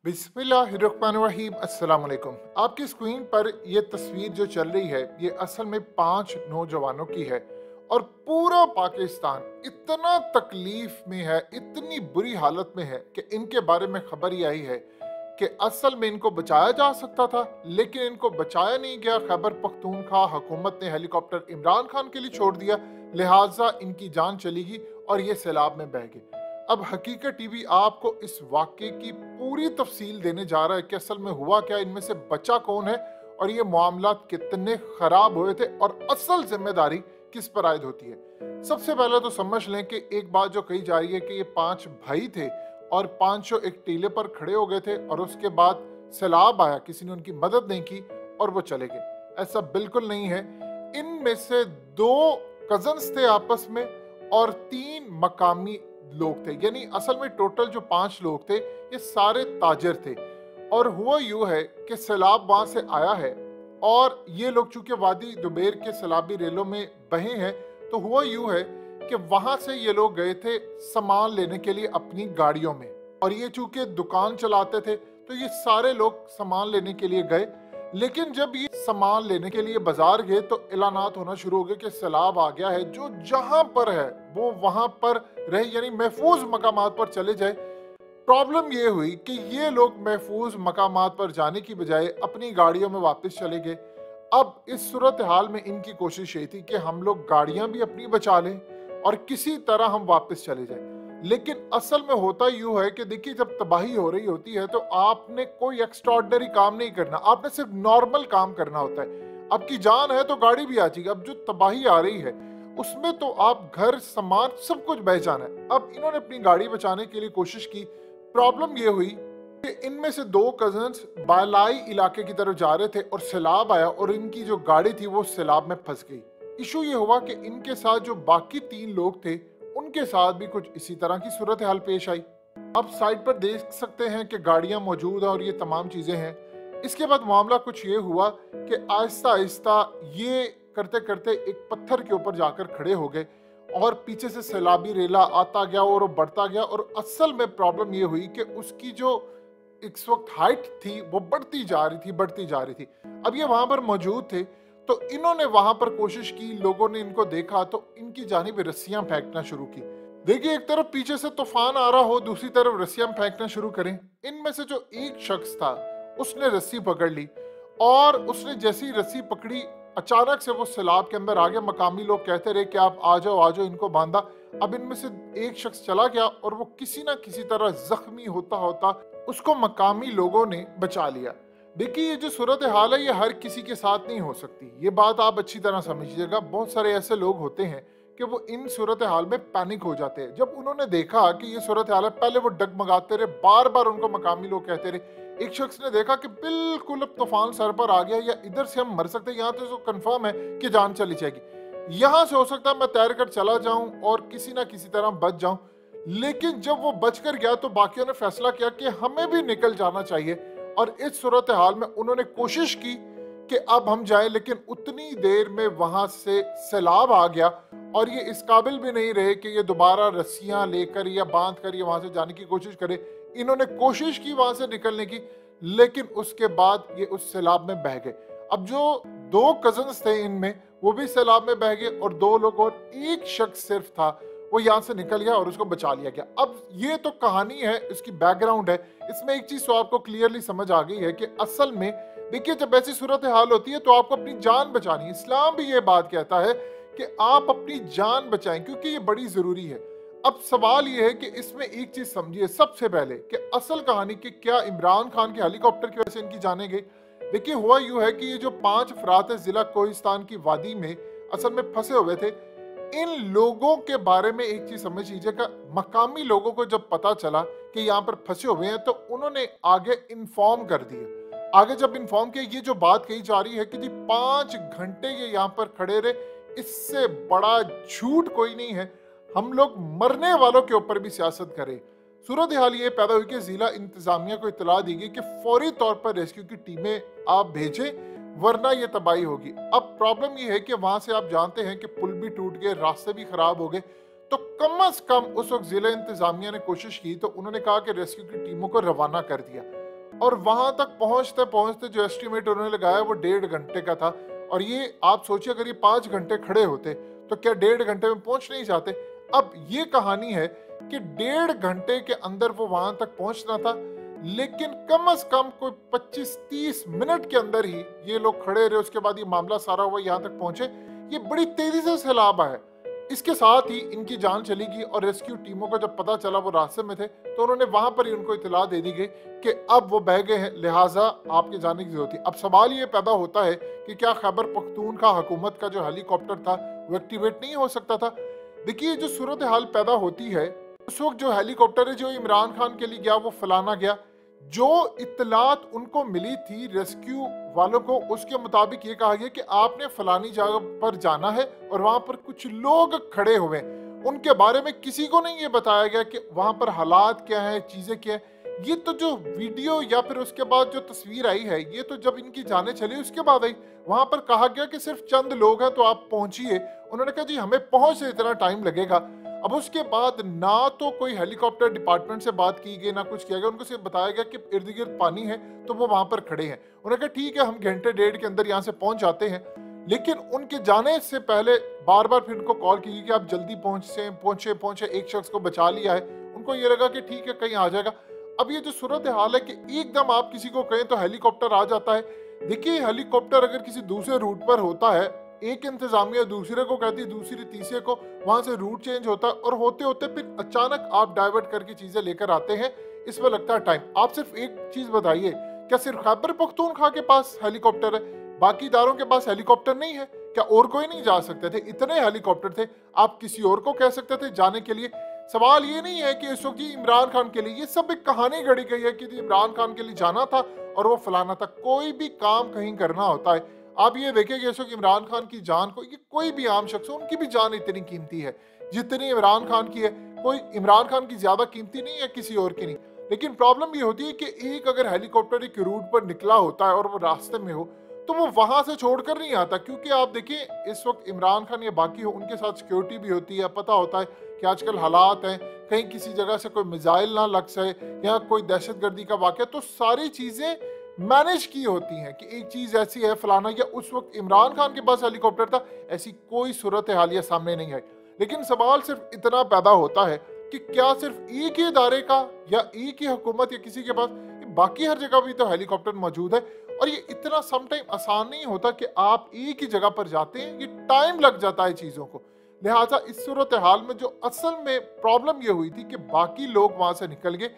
बिस्मिल्लाहिर्रहमानिर्रहीम। अस्सलाम वालेकुम। आपकी स्क्रीन पर ये तस्वीर जो चल रही है ये असल में 5 नौजवानों की है और पूरा पाकिस्तान इतना तकलीफ में है, इतनी बुरी हालत में है कि इनके बारे में खबर ही आई है कि असल में इनको बचाया जा सकता था लेकिन इनको बचाया नहीं गया। खैबर पख्तूनख्वा हुकूमत ने हेलीकॉप्टर इमरान खान के लिए छोड़ दिया, लिहाजा इनकी जान चली गई और ये सैलाब में बह गए। अब हकीकत टीवी आपको इस वाक़े की पूरी तफसील देने जा रहा है कि असल में हुआ क्या, इनमें से बचा कौन है और ये मामला कितने खराब हुए थे और असल जिम्मेदारी किस पर आयद होती है। सबसे पहले तो समझ लें कि एक बात जो कही जा रही है कि ये 5 भाई थे और 500 एक टीले पर खड़े हो गए थे और उसके बाद सैलाब आया, किसी ने उनकी मदद नहीं की और वो चले गए। ऐसा बिल्कुल नहीं है। इनमें से 2 कजन्स थे आपस में और 3 मकामी लोग थे, यानी असल में टोटल जो 5 लोग थे ये सारे ताजिर थे। और हुआ यूं है कि सैलाब वहां से आया है और ये लोग चूंकि वादी दुबेर के सैलाबी रेलों में बहे हैं, तो हुआ यूं है कि वहां से ये लोग गए थे सामान लेने के लिए अपनी गाड़ियों में। और ये चूंकि दुकान चलाते थे तो ये सारे लोग सामान लेने के लिए गए। लेकिन जब ये सामान लेने के लिए बाजार गए तो ऐलानात होना शुरू हो गए कि सैलाब आ गया है, जो जहां पर है वो वहां पर रहे, यानी महफूज मकामात पर चले जाए। प्रॉब्लम ये हुई कि ये लोग महफूज मकामात पर जाने की बजाय अपनी गाड़ियों में वापस चले गए। अब इस सूरत हाल में इनकी कोशिश ये थी कि हम लोग गाड़ियां भी अपनी बचा लें और किसी तरह हम वापस चले जाएं। लेकिन असल में होता यूं है कि देखिए, जब तबाही हो रही होती है तो आपने कोई एक्स्ट्राऑर्डिनरी काम नहीं करना, आपने सिर्फ नॉर्मल काम करना होता है। आपकी जान है तो गाड़ी भी आ जाएगी। अब जो तबाही आ रही है उसमें तो आप घर सामान सब कुछ बह जाना है। अब इन्होंने अपनी गाड़ी बचाने के लिए कोशिश की। प्रॉब्लम ये हुई कि इनमें से 2 कजन्स बालाई इलाके की तरफ जा रहे थे और सैलाब आया और इनकी जो गाड़ी थी वो सैलाब में फंस गई। इशू ये हुआ कि इनके साथ जो बाकी 3 लोग थे उनके साथ भी कुछ इसी तरह की सूरत हाल पेश आई। अब साइड पर देख सकते हैं कि गाड़ियां मौजूद हैं और ये तमाम चीजें हैं। इसके बाद मामला कुछ ये हुआ कि आहिस्ता आहिस्ता ये करते करते एक पत्थर के ऊपर जाकर खड़े हो गए और पीछे से सैलाबी रेला आता गया और वो बढ़ता गया। और असल में प्रॉब्लम ये हुई कि उसकी जो इस वक्त हाइट थी वो बढ़ती जा रही थी। अब ये वहां पर मौजूद थे तो इन्होंने वहां पर कोशिश की, लोगों ने इनको देखा तो इनकी जानिब रस्सियां फेंकना शुरू की। देखिए, एक तरफ पीछे से तूफान आ रहा हो, दूसरी तरफ रस्सियां फेंकना शुरू करें। इनमें से जो एक शख्स था उसने रस्सी पकड़ ली और उसने जैसी रस्सी पकड़ी अचानक से वो सैलाब के अंदर आ गया। मकामी लोग कहते रहे कि आप आ जाओ, इनको बांधा। अब इनमें से एक शख्स चला गया और वो किसी ना किसी तरह जख्मी होता होता उसको मकामी लोगों ने बचा लिया। देखिए, ये जो सूरत हाल है ये हर किसी के साथ नहीं हो सकती, ये बात आप अच्छी तरह समझिएगा। बहुत सारे ऐसे लोग होते हैं कि वो इन सूरत हाल में पैनिक हो जाते हैं। जब उन्होंने देखा कि ये सूरत हाल है, पहले वो डगमगाते रहे, बार बार उनको मकामी लोग कहते रहे। एक शख्स ने देखा कि बिल्कुल अब तूफान सर पर आ गया, या इधर से हम मर सकते हैं, यहाँ तो कंफर्म है कि जान चली जाएगी, यहाँ से हो सकता है मैं तैर कर चला जाऊं और किसी ना किसी तरह बच जाऊं। लेकिन जब वो बच कर गया तो बाकियों ने फैसला किया कि हमें भी निकल जाना चाहिए। और इस सूरत हाल में उन्होंने कोशिश की कि अब हम जाएं, लेकिन उतनी देर में वहां से सैलाब आ गया और ये इस काबिल भी नहीं रहे कि ये दोबारा रस्सियां लेकर या बांध कर ये वहां से जाने की कोशिश करे। इन्होंने कोशिश की वहां से निकलने की, लेकिन उसके बाद ये उस सैलाब में बह गए। अब जो 2 कजन्स थे इनमें वो भी सैलाब में बह गए और 2 लोग और एक शख्स सिर्फ था वो यहाँ से निकल गया और उसको बचा लिया गया। अब ये तो कहानी है, इसकी बैकग्राउंड है। इसमें एक चीज तो आपको क्लियरली समझ आ गई है कि असल में देखिए, जब ऐसी सूरत हाल होती है तो आपको अपनी जान बचानी है। इस्लाम भी ये बात कहता है कि आप अपनी जान बचाएं क्योंकि ये बड़ी जरूरी है। अब सवाल ये है कि इसमें एक चीज समझिए सबसे पहले कि असल कहानी कि क्या इमरान खान के हेलीकॉप्टर की वजह से इनकी जाने गई। देखिए, हुआ यूं है कि ये जो 5 अफराद है जिला कोहिस्तान की वादी में असल में फंसे हुए थे। इन लोगों के बारे में एक चीज समझ लीजिएगा, मकामी लोगों को जब पता चला कि यहाँ पर फंसे हुए हैं तो उन्होंने आगे इन्फॉर्म कर दिया। आगे जब इन्फॉर्म किया, ये जो बात कही जा रही है कि जी 5 घंटे ये यहाँ पर खड़े रहे, इससे बड़ा झूठ कोई नहीं है। हम लोग मरने वालों के ऊपर भी सियासत करें। सूरत हाल ये पैदा हुई कि जिला इंतजामिया को इतला दी गई कि फौरी तौर पर रेस्क्यू की टीमें आप भेजें वरना ये तबाही होगी। अब प्रॉब्लम ये है कि वहां से आप जानते हैं कि पुल भी टूट गए, रास्ते भी खराब हो गए। तो कम से कम उस वक्त जिला इंतजामिया ने कोशिश की तो उन्होंने कहा कि रेस्क्यू की टीमों को रवाना कर दिया। और वहां तक पहुंचते पहुंचते जो एस्टिमेट उन्होंने लगाया वो 1.5 घंटे का था। और ये आप सोचिए अगर ये 5 घंटे खड़े होते तो क्या 1.5 घंटे में पहुंच नहीं जाते। अब ये कहानी है कि 1.5 घंटे के अंदर वो वहां तक पहुंचना था, लेकिन कम से कम कोई 25-30 मिनट के अंदर ही ये लोग खड़े रहे। उसके बाद ये मामला सारा हुआ, यहाँ तक पहुंचे। ये बड़ी तेजी से सैलाब आया, इसके साथ ही इनकी जान चली गई। और रेस्क्यू टीमों को जब पता चला वो रास्ते में थे तो उन्होंने वहां पर ही उनको इतला दे दी गई कि अब वो बह गए हैं, लिहाजा आपके जाने की जरूरत है। अब सवाल ये पैदा होता है कि क्या खैबर पख्तूनख्वा हुकूमत का जो हेलीकॉप्टर था वो एक्टिवेट नहीं हो सकता था। देखिए जो सूरत हाल पैदा होती है, उस वक्त जो हेलीकॉप्टर है जो इमरान खान के लिए गया वो फलाना गया। जो इत्तलात उनको मिली थी रेस्क्यू वालों को, उसके मुताबिक ये कहा गया कि आपने फलानी जगह पर जाना है और वहां पर कुछ लोग खड़े हुए, उनके बारे में किसी को नहीं ये बताया गया कि वहां पर हालात क्या है, चीजें क्या है। ये तो जो वीडियो या फिर उसके बाद जो तस्वीर आई है, ये तो जब इनकी जाने चली उसके बाद आई। वहां पर कहा गया कि सिर्फ चंद लोग हैं तो आप पहुंचिए। उन्होंने कहा जी हमें पहुंचने इतना टाइम लगेगा। अब उसके बाद ना तो कोई हेलीकॉप्टर डिपार्टमेंट से बात की गई ना कुछ किया गया, उनको सिर्फ बताया गया कि इर्द गिर्द पानी है तो वो वहां पर खड़े हैं। उन्होंने कहा ठीक है हम घंटे 1.5 के अंदर यहाँ से पहुंच जाते हैं। लेकिन उनके जाने से पहले बार बार फिर उनको कॉल की कि आप जल्दी पहुंचे। एक शख्स को बचा लिया है, उनको ये लगा कि ठीक है कहीं आ जाएगा। अब ये जो सूरत हाल है कि एकदम आप किसी को कहें तो हेलीकॉप्टर आ जाता है। देखिए हेलीकॉप्टर अगर किसी दूसरे रूट पर होता है, एक इंतजामिया दूसरे को कहती है, दूसरी तीसरे को, वहां से रूट चेंज होता है और होते होते फिर अचानक आप डाइवर्ट करके चीजें लेकर आते हैं, इसमें लगता है टाइम। आप सिर्फ एक चीज बताइए, क्या सिर्फ खैबर पख्तूनख्वा के पास हेलीकॉप्टर है, बाकी इदारों के पास हेलीकॉप्टर नहीं है? क्या और कोई नहीं जा सकते थे? इतने हेलीकॉप्टर थे, आप किसी और को कह सकते थे जाने के लिए। सवाल ये नहीं है कि इस वक्त इमरान खान के लिए, ये सब एक कहानी गढ़ी गई है कि इमरान खान के लिए जाना था और वो फलाना था। कोई भी काम कहीं करना होता है, आप ये देखें कि इस वक्त इमरान खान की जान को, ये कोई भी आम शख्स हो, उनकी भी जान इतनी कीमती है जितनी इमरान खान की है। कोई इमरान खान की ज्यादा कीमती नहीं है, किसी और की नहीं। लेकिन प्रॉब्लम ये होती है कि एक अगर हेलीकॉप्टर एक रूट पर निकला होता है और वो रास्ते में हो तो वो वहां से छोड़कर नहीं आता। क्योंकि आप देखिए इस वक्त इमरान खान या बाकी हो, उनके साथ सिक्योरिटी भी होती है, पता होता है कि आजकल हालात हैं, कहीं किसी जगह से कोई मिसाइल ना लग सके या कोई दहशतगर्दी का वाक़या, तो सारी चीजें मैनेज की होती हैं कि एक चीज ऐसी है फलाना। या उस वक्त इमरान खान के पास हेलीकॉप्टर था, ऐसी कोई सूरत हालिया सामने नहीं आई। लेकिन सवाल सिर्फ इतना पैदा होता है कि क्या सिर्फ एक ही इदारे का या एक ही हुकूमत या किसी के पास, बाकी हर जगह भी तो हेलीकॉप्टर मौजूद है। और ये इतना समटाइम आसान नहीं होता कि आप एक ही जगह पर जाते हैं, ये टाइम लग जाता है चीजों को। लिहाजा इस सूरत हाल में जो असल में प्रॉब्लम ये हुई थी कि बाकी लोग वहां से निकल गए,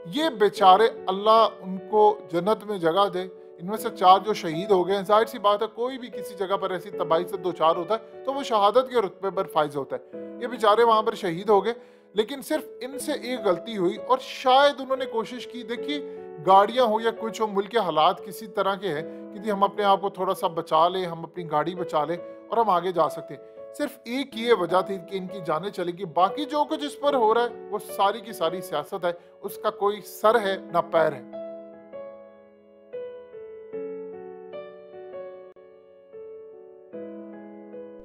ये बेचारे अल्लाह उनको जन्नत में जगह दे। इनमें से 4 जो शहीद हो गए, जाहिर सी बात है कोई भी किसी जगह पर ऐसी तबाही से 2-4 होता है तो वो शहादत के रुतबे पर फाइज होता है। ये बेचारे वहां पर शहीद हो गए, लेकिन सिर्फ इनसे एक गलती हुई और शायद उन्होंने कोशिश की, देखिए गाड़ियां हो या कुछ हो, मुल्क के हालात किसी तरह के हैं कि हम अपने आप को थोड़ा सा बचा लें, हम अपनी गाड़ी बचा लें और हम आगे जा सकते हैं। सिर्फ एक ये वजह थी कि इनकी जाने चलेगी, बाकी जो कुछ इस पर हो रहा है वो सारी की सारी सियासत है, उसका कोई सर है ना पैर है।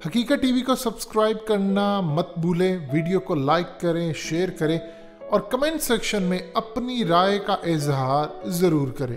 हकीकत टीवी को सब्सक्राइब करना मत भूलें, वीडियो को लाइक करें, शेयर करें और कमेंट सेक्शन में अपनी राय का इजहार जरूर करें।